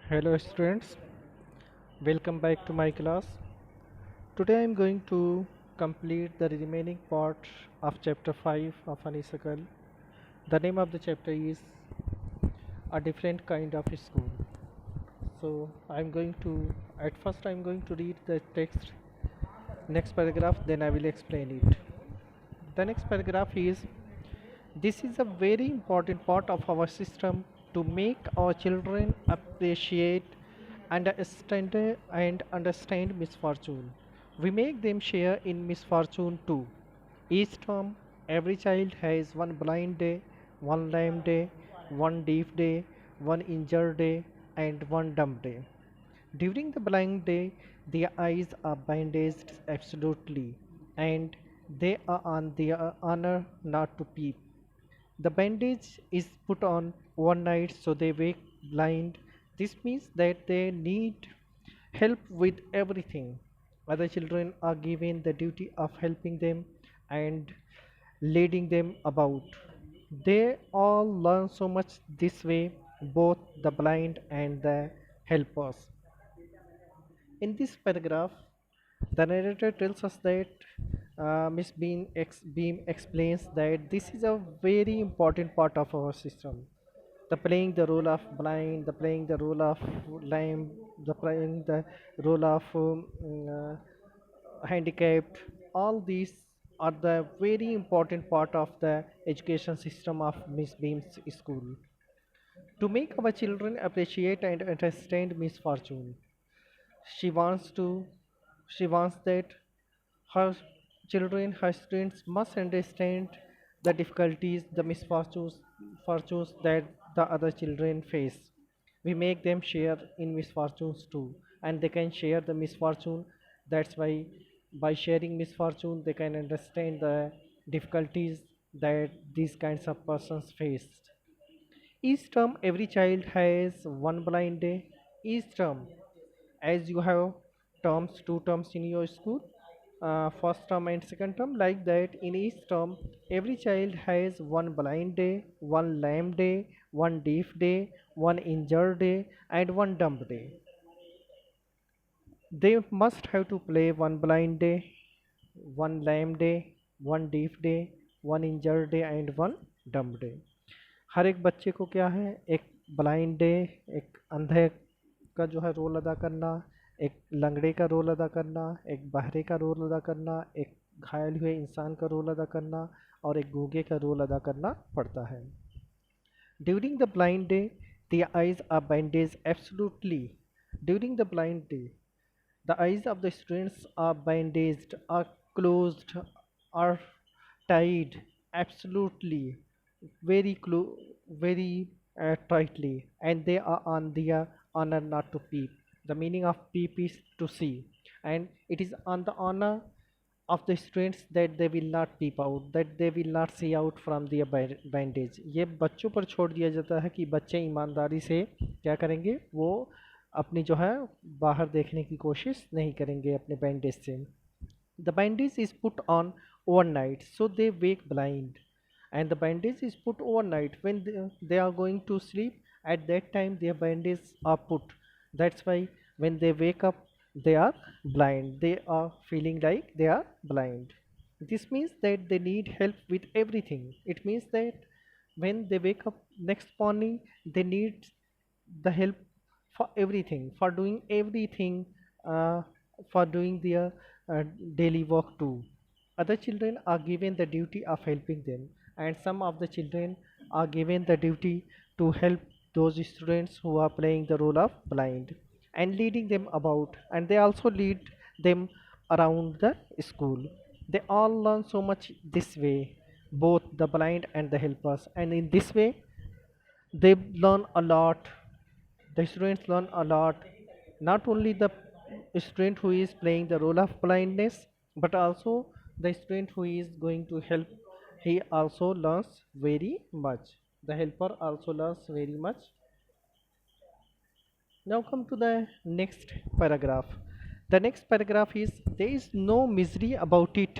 Hello students, welcome back to my class. Today I am going to complete the remaining part of chapter 5 of Honeysuckle. The name of the chapter is A Different Kind of School. So at first I am going to read the text, next paragraph, then I will explain it. The next paragraph is this is a very important part of our system to make our children appreciate and understand misfortune. We make them share in misfortune too. Each term, every child has one blind day, one lame day, one deaf day, one injured day, and one dumb day. During the blind day, their eyes are bandaged absolutely, and they are on their honor not to peep. The bandage is put on one night so they wake blind. This means that they need help with everything. Other children are given the duty of helping them and leading them about. They all learn so much this way, both the blind and the helpers. In this paragraph, the narrator tells us that Miss Beam explains that this is a very important part of our system. The playing the role of blind, the playing the role of lame, the playing the role of handicapped, all these are the very important part of the education system of Miss Beam's school. To make our children appreciate and understand misfortune, she wants to she wants that her her students must understand the difficulties, the misfortunes fortunes that the other children face. We make them share in misfortunes too, and they can share the misfortune. That's why by sharing misfortune, they can understand the difficulties that these kinds of persons face. Each term, every child has one blind day. Each term, as you have two terms in your school, first term and second term, like that in each term, every child has one blind day, one lame day, one deaf day, one injured day, and one dumb day. They must have to play one blind day, one lame day, one deaf day, one injured day, and one dumb day. हर एक बच्चे को क्या है, एक blind day, एक अंधे का जो है रोल अदा करना, एक लंगड़े का रोल अदा करना, एक बहरे का रोल अदा करना, एक घायल हुए इंसान का रोल अदा करना और एक गूंगे का रोल अदा करना पड़ता है. During the blind day, the eyes are bandaged absolutely. During the blind day, the eyes of the students are bandaged, are closed, are tied absolutely, very tightly, and they are on their honor not to peep. The meaning of peep is to see, and it is on the honor of the students that they will not peep out, that they will not see out from their bandage. ये बच्चों पर छोड़ दिया जाता है कि बच्चे ईमानदारी से क्या करेंगे, वो अपनी जो है बाहर देखने की कोशिश नहीं करेंगे अपने बैंडेज से. The bandage is put on overnight so they wake blind, and the bandage is put overnight when they are going to sleep. At that time their bandages are put. That's why when they wake up they are blind, they are feeling like they are blind. This means that they need help with everything. It means that when they wake up next morning they need the help for everything, for doing everything, uh, for doing their daily work too. Other children are given the duty of helping them, and some of the children are given the duty to help those students who are playing the role of blind and leading them about, and they also lead them around the school. They all learn so much this way, both the blind and the helpers, and in this way they learn a lot. The students learn a lot, not only the student who is playing the role of blindness, but also the student who is going to help, he also learns very much. The helper also learns very much. Now come to the next paragraph. The next paragraph is there is no misery about it.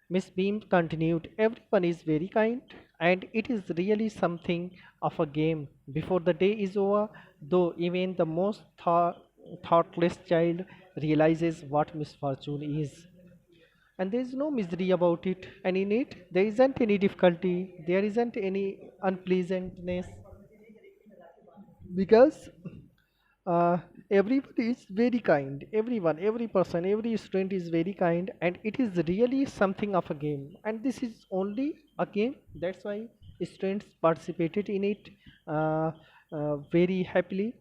Miss Beam continued, everyone is very kind, and it is really something of a game. Before the day is over, though, even the most thoughtless child realizes what misfortune is. And there is no misery about it, and in it, there isn't any difficulty, there isn't any unpleasantness, because uh, everybody is very kind, everyone, every person, every student is very kind, and it is really something of a game, and this is only a game. That's why students participated in it uh, very happily.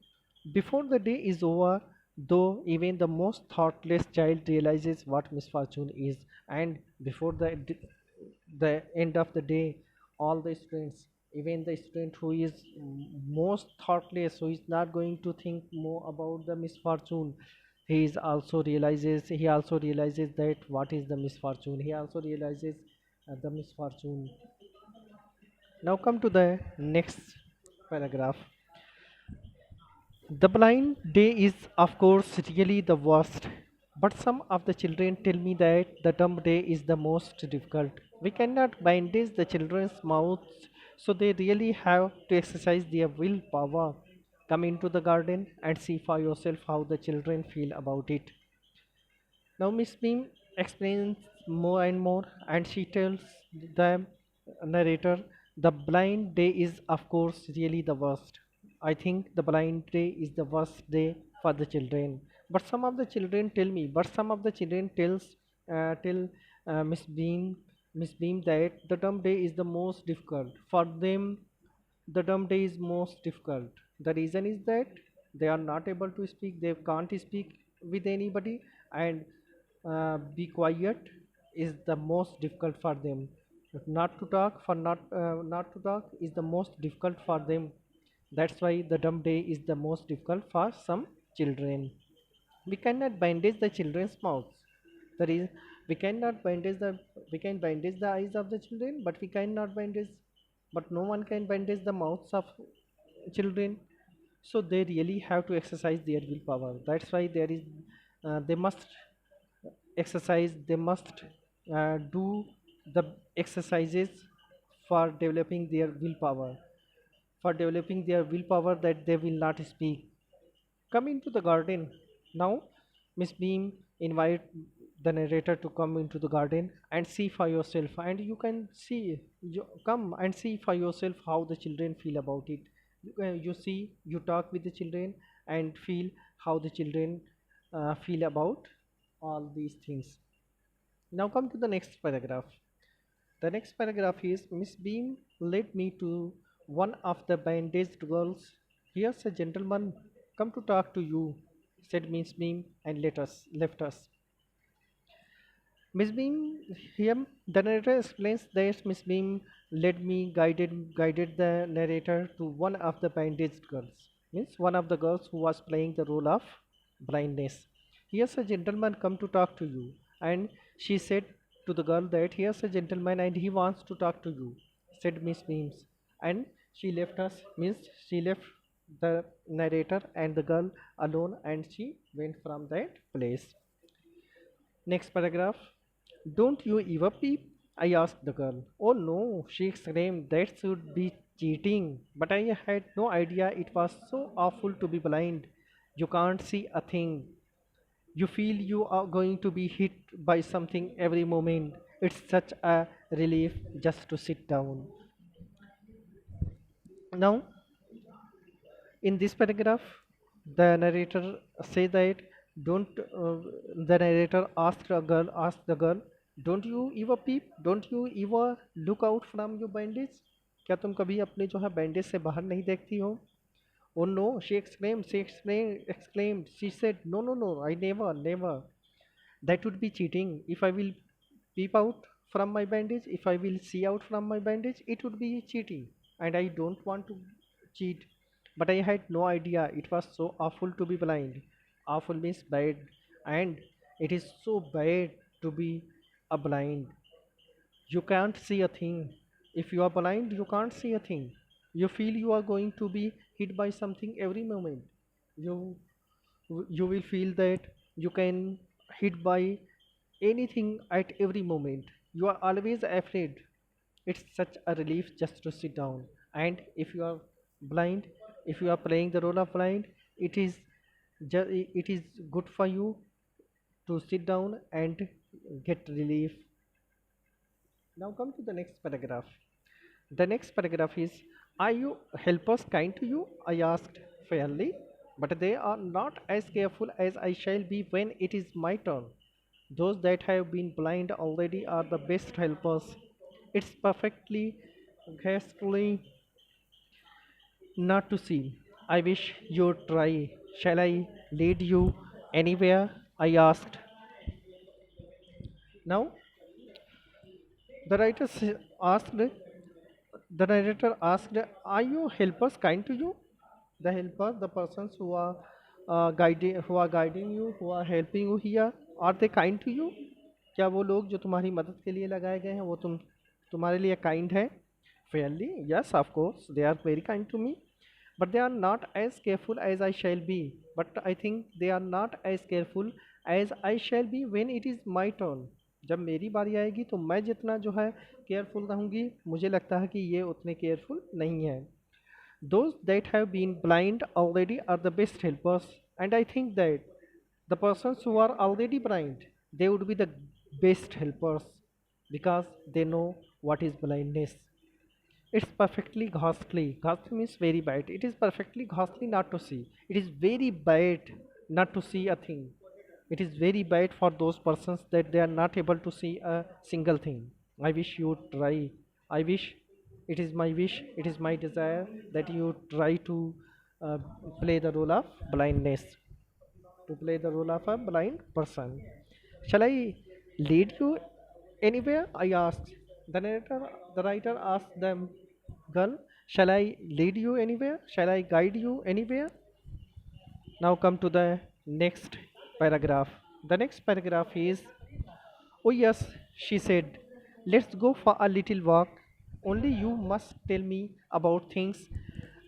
Before the day is over, though, even the most thoughtless child realizes what misfortune is, and before the end of the day, all the students, even the student who is most thoughtless, who is not going to think more about the misfortune, he also realizes that what is the misfortune, he also realizes the misfortune. Now come to the next paragraph. The blind day is, of course, really the worst, but some of the children tell me that the dumb day is the most difficult. We cannot bandage the children's mouths, so they really have to exercise their willpower. Come into the garden and see for yourself how the children feel about it. Now, Miss Beam explains more and more, and she tells the narrator, the blind day is, of course, really the worst. I think the blind day is the worst day for the children. But some of the children tell me, but some of the children tell Miss Beam that the dumb day is the most difficult. For them, the dumb day is most difficult. The reason is that they are not able to speak, they can't speak with anybody, and be quiet is the most difficult for them. Not to talk, for not to talk is the most difficult for them. That's why the dumb day is the most difficult for some children. We cannot bandage the children's mouths. The reason we cannot bandage the we can bandage the eyes of the children, but we cannot bandage, but no one can bandage the mouths of children. So they really have to exercise their willpower. That's why they must exercise, they must do the exercises for developing their willpower, that they will not speak. Come into the garden. Now, Miss Beam invite the narrator to come into the garden and see for yourself. And you can see, come and see for yourself how the children feel about it. You see, you talk with the children and feel how the children feel about all these things. Now come to the next paragraph. The next paragraph is, Miss Beam led me to one of the bandaged girls. Here's a gentleman come to talk to you, said Miss Beam, and left us. Miss Beam, here the narrator explains that Miss Beam guided the narrator to one of the bandaged girls, means one of the girls who was playing the role of blindness. Here's a gentleman come to talk to you, and she said to the girl that here's a gentleman and he wants to talk to you, said Miss Beams, and she left us, means she left the narrator and the girl alone, and she went from that place. Next paragraph. Don't you ever peep? I asked the girl. Oh no, she exclaimed, that should be cheating. But I had no idea it was so awful to be blind. You can't see a thing. You feel you are going to be hit by something every moment. It's such a relief just to sit down. Now, in this paragraph, the narrator say that don't the narrator asked the girl, don't you ever peep, don't you ever look out from your bandage, क्या तुम कभी अपने जो है bandage से बाहर नहीं देखती हो? Oh no, she said, no, no, no, I never. That would be cheating. If I will peep out from my bandage, if I will see out from my bandage, it would be cheating. And I don't want to cheat. But I had no idea it was so awful to be blind. Awful means bad. And it is so bad to be a blind. You can't see a thing. If you are blind, you can't see a thing. You feel you are going to be hit by something every moment. You you will feel that you can hit by anything at every moment. You are always afraid. It's such a relief just to sit down. And if you are blind, if you are playing the role of blind, it is it is good for you to sit down and get relief. Now come to the next paragraph. The next paragraph is, are you helpers kind to you? I asked fairly, but they are not as careful as I shall be when it is my turn. Those that have been blind already are the best helpers. It's perfectly ghastly not to see. I wish you'd try. Shall I lead you anywhere? I asked. Now, the writer asked, the narrator asked, are you helpers kind to you? The helper, the persons who are guiding you, who are helping you here, are they kind to you? क्या वो लोग जो तुम्हारी मदद के लिए लगाए गए हैं वो तुम्हारे लिए kind है? Fairly, yes, of course, they are very kind to me. But they are not as careful as I shall be. But I think they are not as careful as I shall be when it is my turn. जब मेरी बारी आएगी तो मैं जितना जो है careful रहूँगी, मुझे लगता है कि ये उतने केयरफुल नहीं है. Those that have been blind already are the best helpers, and I think that the persons who are already blind, they would be the best helpers because they know what is blindness. It's perfectly ghastly. Ghastly means very bad. It is perfectly ghastly not to see. It is very bad not to see a thing. It is very bad for those persons that they are not able to see a single thing. I wish you would try. I wish, it is my wish, it is my desire that you try to uh, play the role of blindness, to play the role of a blind person. Shall I lead you anywhere? I asked. The writer asked them, girl, shall I lead you anywhere? Shall I guide you anywhere? Now come to the next paragraph. The next paragraph is, oh, yes, she said, let's go for a little walk. Only you must tell me about things.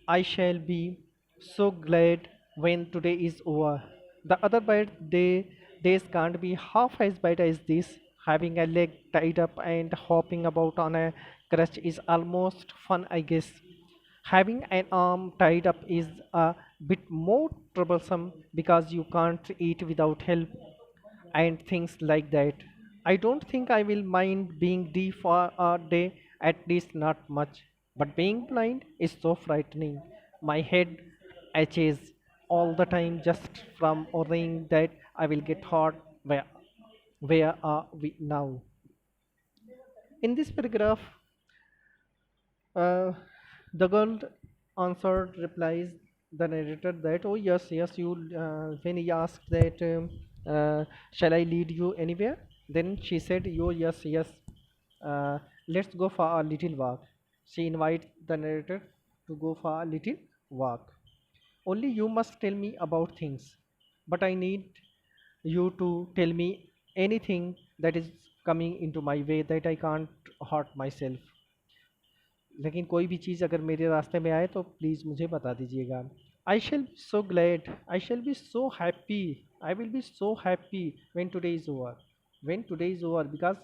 I shall be so glad when today is over. The other days can't be half as bad as this. Having a leg tied up and hopping about on a crutch is almost fun, I guess. Having an arm tied up is a bit more troublesome because you can't eat without help and things like that. I don't think I will mind being deaf for a day, at least not much. But being blind is so frightening. My head aches all the time just from worrying that I will get hurt. Where are we now? In this paragraph, uh, the girl answered, replies the narrator that, oh, yes, yes, you, when he asked that, shall I lead you anywhere? Then she said, oh, yes, yes, let's go for a little walk. She invites the narrator to go for a little walk. Only you must tell me about things, but I need you to tell me anything that is coming into my way that I can't hurt myself. लेकिन कोई भी चीज़ अगर मेरे रास्ते में आए तो please मुझे बता दीजिएगा. I shall be so glad, I shall be so happy, I will be so happy when today is over, when today is over, because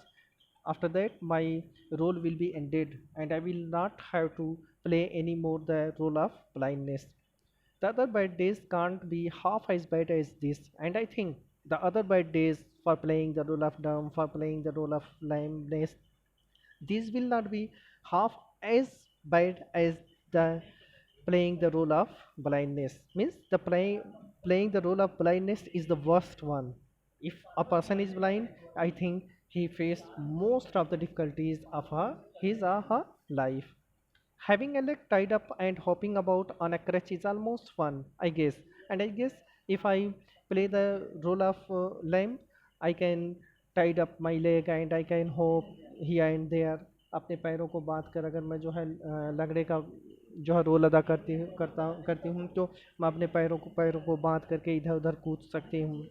after that my role will be ended and I will not have to play anymore the role of blindness. The other bad days can't be half as bad as this, and I think the other bad days for playing the role of dumb, for playing the role of lameness, these will not be half as bad as the playing the role of blindness. Means the playing the role of blindness is the worst one. If a person is blind, I think he faced most of the difficulties of his or her life. Having a leg tied up and hopping about on a crutch is almost fun, I guess. And I guess if I play the role of lame, I can tied up my leg and I can hop here and there. अपने पैरों को बांध कर अगर मैं जो है लंगड़े का जो है रोल अदा करती हूँ तो मैं अपने पैरों को बांध करके इधर उधर कूद सकती हूँ.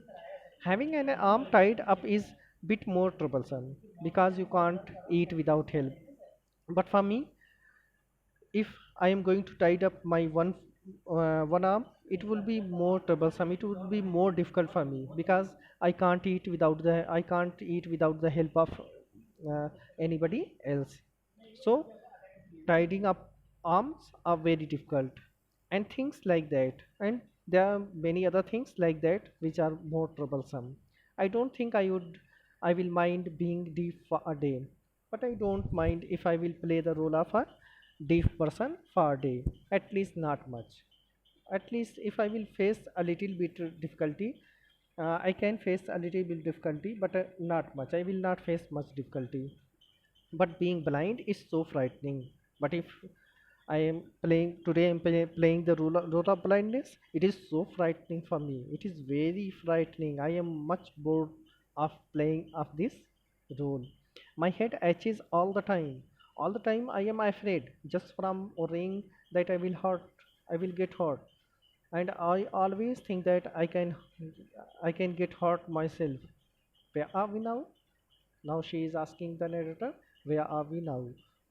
Having an arm tied up is bit more troublesome because you can't eat without help. But for me, if I am going to tie up my one arm, it will be more troublesome. It would be more difficult for me because I can't eat without the help of uh, anybody else. So tidying up arms are very difficult, and things like that. And there are many other things like that which are more troublesome. I don't think I will mind being deaf for a day, but I don't mind if I will play the role of a deaf person for a day, at least not much. At least if I will face a little bit difficulty, I can face a little bit difficulty, but not much. I will not face much difficulty. But being blind is so frightening. But if I am playing today, playing the role of blindness. It is so frightening for me. It is very frightening. I am much bored of playing of this role. My head itches all the time. All the time I am afraid just from worrying that I will get hurt. And I always think that I can get hurt myself. Where are we now? Now she is asking the narrator, where are we now?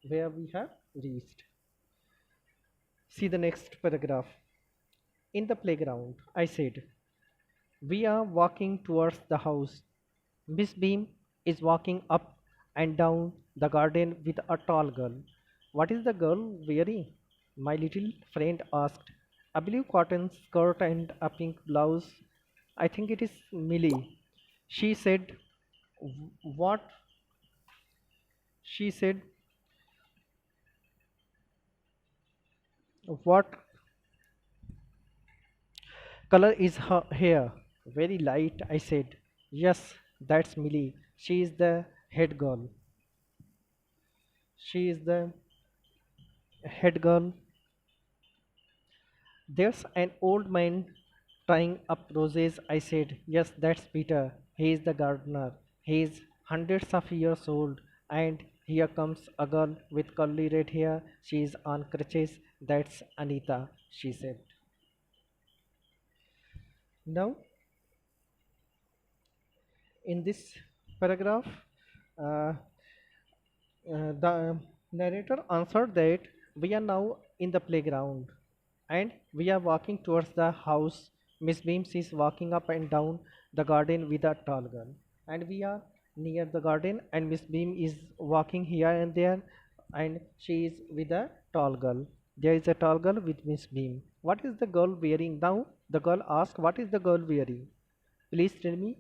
Where we have reached. See the next paragraph. In the playground, I said, we are walking towards the house. Miss Beam is walking up and down the garden with a tall girl. What is the girl wearing? My little friend asked. A blue cotton skirt and a pink blouse. I think it is Millie. She said, what? She said, what color is her hair? Very light, I said. Yes, that's Millie. She is the head girl. She is the head girl. There's an old man tying up roses, I said. Yes, that's Peter. He is the gardener. He is hundreds of years old. And here comes a girl with curly red hair. She is on crutches. That's Anita, she said. Now, in this paragraph, uh, the narrator answered that we are now in the playground and we are walking towards the house. Miss Beams is walking up and down the garden with a tall girl. And we are near the garden and Miss Beam is walking here and there and she is with a tall girl. There is a tall girl with Miss Beam. What is the girl wearing now? The girl asked, what is the girl wearing? Please tell me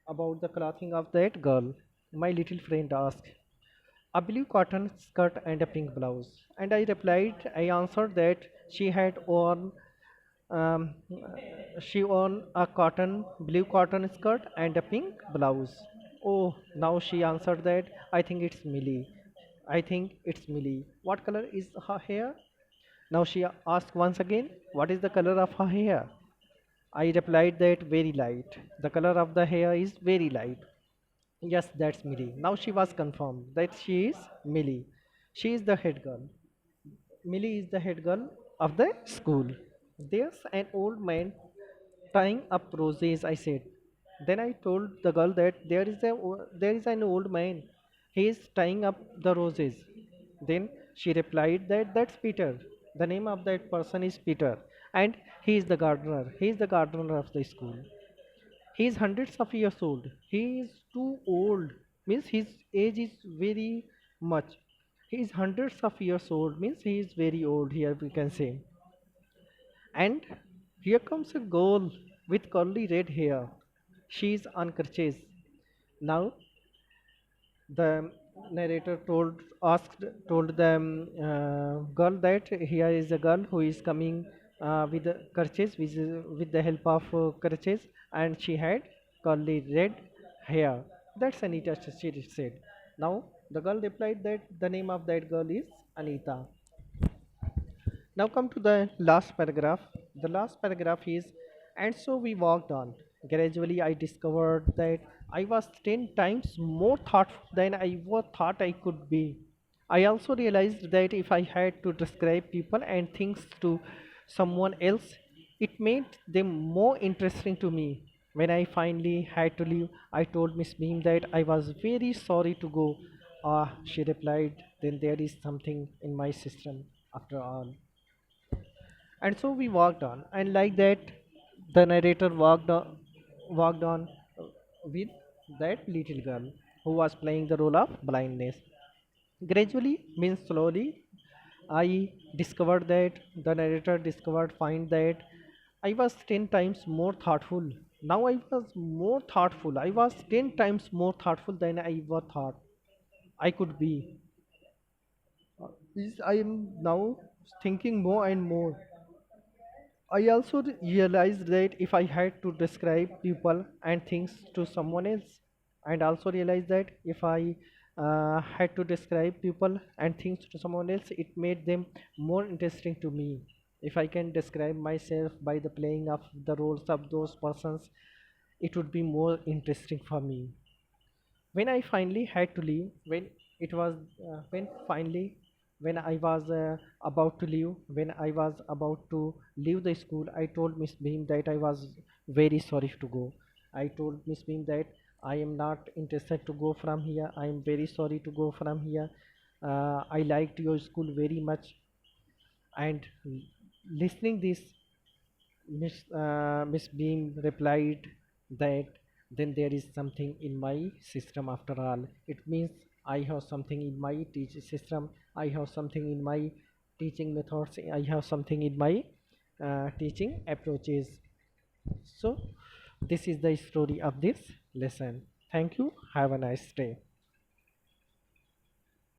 about the clothing of that girl. My little friend asked. A blue cotton skirt and a pink blouse. And I answered that um, she wore a blue cotton skirt and a pink blouse. Oh, now she answered that, I think it's Millie. I think it's Millie. What color is her hair? Now she asked once again, what is the color of her hair? I replied that very light. The color of the hair is very light. Yes, that's Millie. Now she was confirmed that she is Millie. She is the head girl. Millie is the head girl of the school. There's an old man tying up roses, I said. Then I told the girl that there is an old man. He is tying up the roses. Then she replied that that's Peter. The name of that person is Peter. And he is the gardener. He is the gardener of the school. He is hundreds of years old. He is too old. Means his age is very much. He is hundreds of years old. Means he is very old here we can say. And here comes a girl with curly red hair. She is on crutches. Now the narrator told the girl that here is a girl who is coming with the crutches with the help of crutches and she had curly red hair. That's Anita, she said. Now the girl replied that the name of that girl is Anita. Now come to the last paragraph. The last paragraph is, and so we walked on. Gradually, I discovered that I was 10 times more thoughtful than I ever thought I could be. I also realized that if I had to describe people and things to someone else, it made them more interesting to me. When I finally had to leave, I told Miss Beam that I was very sorry to go. Ah, she replied, then there is something in my system after all. And so we walked on, and like that, the narrator walked on with that little girl who was playing the role of blindness. Gradually means slowly, I discovered that the narrator discovered find that I was 10 times more thoughtful. Now I was more thoughtful. I was 10 times more thoughtful than I ever thought I could be. Is I am now thinking more and more. I also realized that if I had to describe people and things to someone else, and also realized that if I had to describe people and things to someone else, it made them more interesting to me. If I can describe myself by the playing of the roles of those persons, it would be more interesting for me. When I finally had to leave, when it was when finally when I was about to leave, when I was about to leave the school, I told Miss Beam that I was very sorry to go. I told Miss Beam that I am not interested to go from here. I am very sorry to go from here. I liked your school very much. And listening this, Miss Beam replied that then there is something in my system after all. It means I have something in my teaching system. I have something in my teaching methods. I have something in my teaching approaches. So this is the story of this lesson. Thank you. Have a nice day.